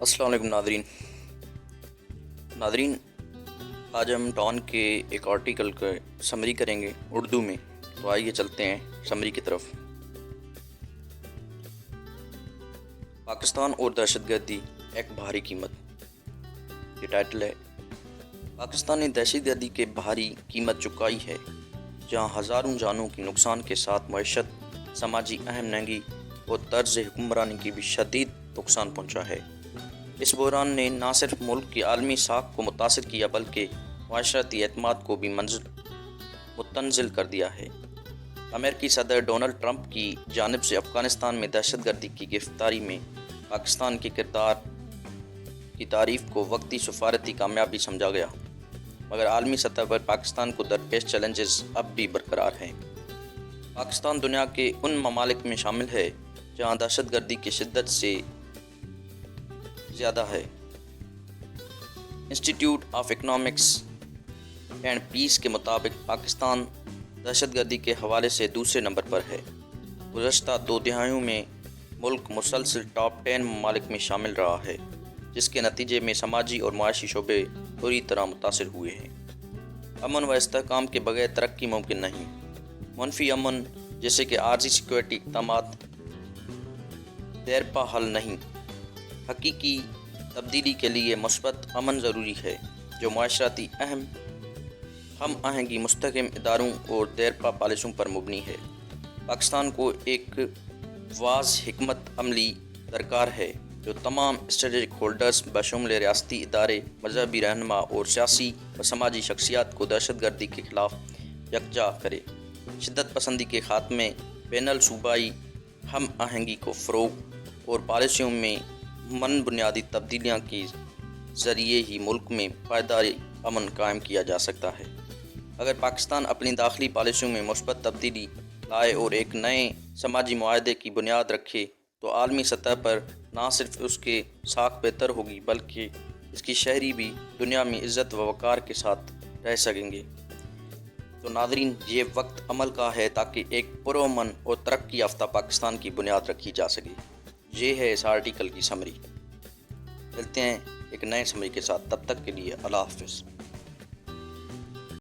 السلام علیکم ناظرین، آج ہم ڈان کے ایک آرٹیکل کا سمری کریں گے اردو میں، تو آئیے چلتے ہیں سمری کی طرف۔ پاکستان اور دہشت گردی ایک بھاری قیمت، یہ ٹائٹل ہے۔ پاکستان نے دہشت گردی کے بھاری قیمت چکائی ہے، جہاں ہزاروں جانوں کے نقصان کے ساتھ معیشت، سماجی اہم ننگی اور طرز حکمرانی کی بھی شدید نقصان پہنچا ہے۔ اس بحران نے نہ صرف ملک کی عالمی ساکھ کو متاثر کیا بلکہ معاشرتی اعتماد کو بھی متنزل کر دیا ہے۔ امریکی صدر ڈونلڈ ٹرمپ کی جانب سے افغانستان میں دہشت گردی کی گرفتاری میں پاکستان کے کردار کی تعریف کو وقتی سفارتی کامیابی سمجھا گیا، مگر عالمی سطح پر پاکستان کو درپیش چیلنجز اب بھی برقرار ہیں۔ پاکستان دنیا کے ان ممالک میں شامل ہے جہاں دہشت گردی کی شدت سے زیادہ ہے۔ انسٹی ٹیوٹ آف اکنامکس اینڈ پیس کے مطابق پاکستان دہشت گردی کے حوالے سے دوسرے نمبر پر ہے۔ گزشتہ 2 دہائیوں میں ملک مسلسل ٹاپ 10 ممالک میں شامل رہا ہے، جس کے نتیجے میں سماجی اور معاشی شعبے بری طرح متاثر ہوئے ہیں۔ امن و استحکام کے بغیر ترقی ممکن نہیں۔ منفی امن جیسے کہ عارضی سیکورٹی اقدامات دیرپا حل نہیں۔ حقیقی تبدیلی کے لیے مثبت امن ضروری ہے، جو معاشرتی ہم آہنگی، مستحکم اداروں اور دیرپا پالیسیوں پر مبنی ہے۔ پاکستان کو ایک واضح حکمت عملی درکار ہے جو تمام اسٹریٹجک ہولڈرز بشمول ریاستی ادارے، مذہبی رہنما اور سیاسی و سماجی شخصیات کو دہشت گردی کے خلاف یکجا کرے، شدت پسندی کے خاتمے، بین الصوبائی ہم آہنگی کو فروغ اور پالیسیوں میں بنیادی تبدیلیاں کے ذریعے ہی ملک میں پائیدار امن قائم کیا جا سکتا ہے۔ اگر پاکستان اپنی داخلی پالیسیوں میں مثبت تبدیلی لائے اور ایک نئے سماجی معاہدے کی بنیاد رکھے تو عالمی سطح پر نہ صرف اس کے ساکھ بہتر ہوگی بلکہ اس کی شہری بھی دنیا میں عزت و وقار کے ساتھ رہ سکیں گے۔ تو ناظرین، یہ وقت عمل کا ہے تاکہ ایک پرامن اور ترقی یافتہ پاکستان کی بنیاد رکھی جا سکے۔ یہ ہے اس آرٹیکل کی سمری۔ ملتے ہیں ایک نئے سمری کے ساتھ، تب تک کے لیے اللہ حافظ۔